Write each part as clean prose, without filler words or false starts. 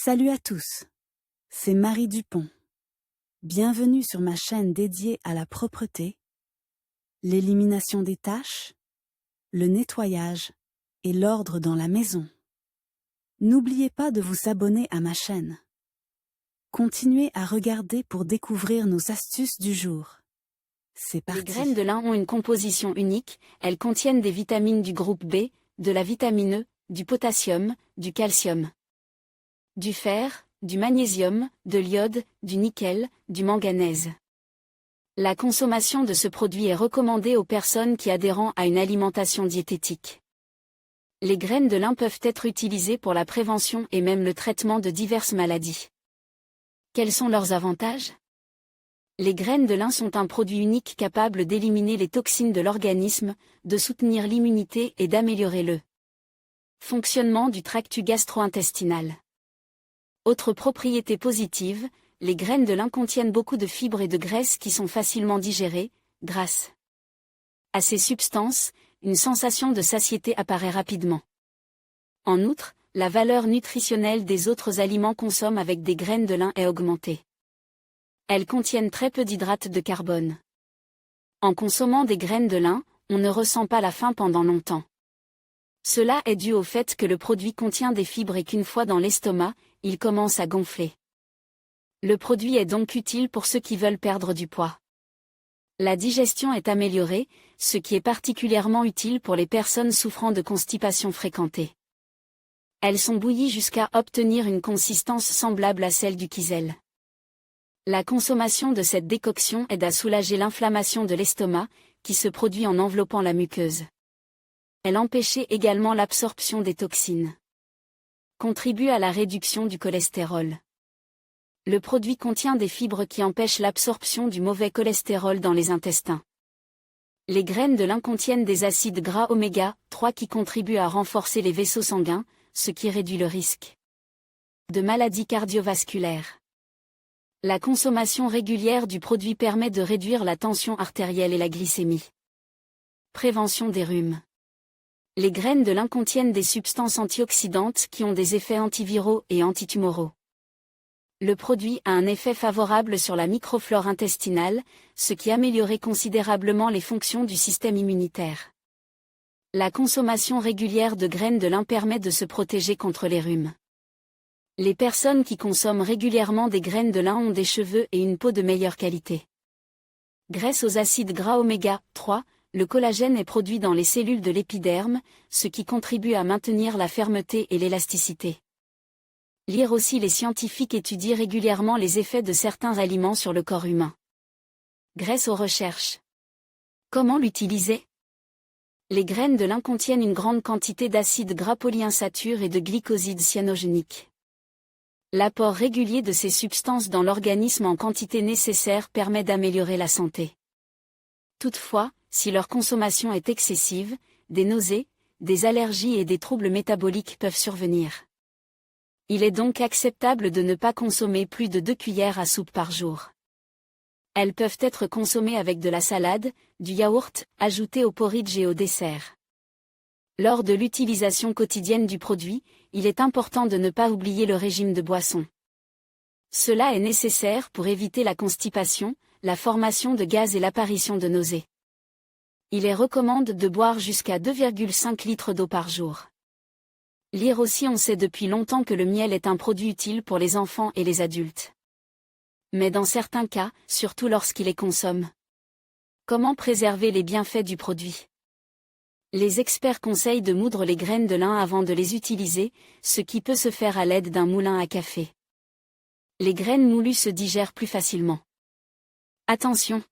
Salut à tous, c'est Marie Dupont. Bienvenue sur ma chaîne dédiée à la propreté, l'élimination des taches, le nettoyage et l'ordre dans la maison. N'oubliez pas de vous abonner à ma chaîne. Continuez à regarder pour découvrir nos astuces du jour. C'est parti. Les graines de lin ont une composition unique, elles contiennent des vitamines du groupe B, de la vitamine E, du potassium, du calcium, du fer, du magnésium, de l'iode, du nickel, du manganèse. La consommation de ce produit est recommandée aux personnes qui adhèrent à une alimentation diététique. Les graines de lin peuvent être utilisées pour la prévention et même le traitement de diverses maladies. Quels sont leurs avantages ? Les graines de lin sont un produit unique capable d'éliminer les toxines de l'organisme, de soutenir l'immunité et d'améliorer le fonctionnement du tractus gastro-intestinal. Autre propriété positive, les graines de lin contiennent beaucoup de fibres et de graisses qui sont facilement digérées, grâce à ces substances, une sensation de satiété apparaît rapidement. En outre, la valeur nutritionnelle des autres aliments consommés avec des graines de lin est augmentée. Elles contiennent très peu d'hydrates de carbone. En consommant des graines de lin, on ne ressent pas la faim pendant longtemps. Cela est dû au fait que le produit contient des fibres et qu'une fois dans l'estomac, il commence à gonfler. Le produit est donc utile pour ceux qui veulent perdre du poids. La digestion est améliorée, ce qui est particulièrement utile pour les personnes souffrant de constipation fréquentée. Elles sont bouillies jusqu'à obtenir une consistance semblable à celle du kisel. La consommation de cette décoction aide à soulager l'inflammation de l'estomac, qui se produit en enveloppant la muqueuse. Elle empêche également l'absorption des toxines. Contribue à la réduction du cholestérol. Le produit contient des fibres qui empêchent l'absorption du mauvais cholestérol dans les intestins. Les graines de lin contiennent des acides gras oméga 3 qui contribuent à renforcer les vaisseaux sanguins, ce qui réduit le risque de maladies cardiovasculaires. La consommation régulière du produit permet de réduire la tension artérielle et la glycémie. Prévention des rhumes. Les graines de lin contiennent des substances antioxydantes qui ont des effets antiviraux et antitumoraux. Le produit a un effet favorable sur la microflore intestinale, ce qui améliorerait considérablement les fonctions du système immunitaire. La consommation régulière de graines de lin permet de se protéger contre les rhumes. Les personnes qui consomment régulièrement des graines de lin ont des cheveux et une peau de meilleure qualité. Grâce aux acides gras oméga 3, le collagène est produit dans les cellules de l'épiderme, ce qui contribue à maintenir la fermeté et l'élasticité. Lire aussi les scientifiques étudient régulièrement les effets de certains aliments sur le corps humain. Grâce aux recherches. Comment l'utiliser ? Les graines de lin contiennent une grande quantité d'acides gras polyinsaturés et de glycosides cyanogéniques. L'apport régulier de ces substances dans l'organisme en quantité nécessaire permet d'améliorer la santé. Toutefois, si leur consommation est excessive, des nausées, des allergies et des troubles métaboliques peuvent survenir. Il est donc acceptable de ne pas consommer plus de 2 cuillères à soupe par jour. Elles peuvent être consommées avec de la salade, du yaourt, ajouté au porridge et au dessert. Lors de l'utilisation quotidienne du produit, il est important de ne pas oublier le régime de boisson. Cela est nécessaire pour éviter la constipation, la formation de gaz et l'apparition de nausées. Il est recommandé de boire jusqu'à 2,5 litres d'eau par jour. Lire aussi. On sait depuis longtemps que le miel est un produit utile pour les enfants et les adultes. Mais dans certains cas, surtout lorsqu'ils les consomment. Comment préserver les bienfaits du produit ? Les experts conseillent de moudre les graines de lin avant de les utiliser, ce qui peut se faire à l'aide d'un moulin à café. Les graines moulues se digèrent plus facilement. Attention!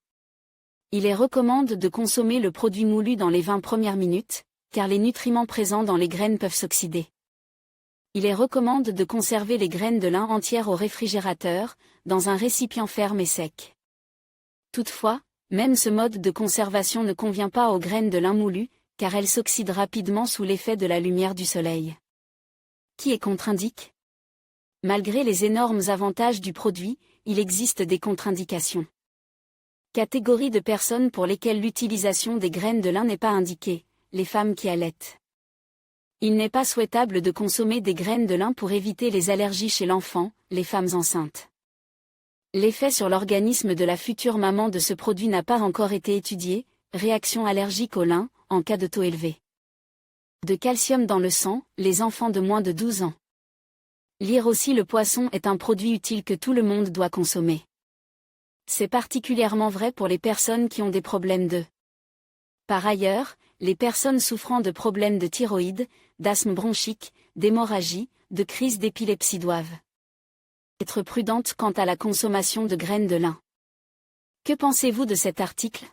Il est recommandé de consommer le produit moulu dans les 20 premières minutes, car les nutriments présents dans les graines peuvent s'oxyder. Il est recommandé de conserver les graines de lin entières au réfrigérateur, dans un récipient ferme et sec. Toutefois, même ce mode de conservation ne convient pas aux graines de lin moulues, car elles s'oxydent rapidement sous l'effet de la lumière du soleil. Qui est contre-indiqué ? Malgré les énormes avantages du produit, il existe des contre-indications. Catégorie de personnes pour lesquelles l'utilisation des graines de lin n'est pas indiquée, les femmes qui allaitent. Il n'est pas souhaitable de consommer des graines de lin pour éviter les allergies chez l'enfant, les femmes enceintes. L'effet sur l'organisme de la future maman de ce produit n'a pas encore été étudié, réaction allergique au lin, en cas de taux élevé de calcium dans le sang, les enfants de moins de 12 ans. Lire aussi le poisson est un produit utile que tout le monde doit consommer. C'est particulièrement vrai pour les personnes qui ont des problèmes de. Par ailleurs, les personnes souffrant de problèmes de thyroïde, d'asthme bronchique, d'hémorragie, de crise d'épilepsie doivent être prudentes quant à la consommation de graines de lin. Que pensez-vous de cet article ?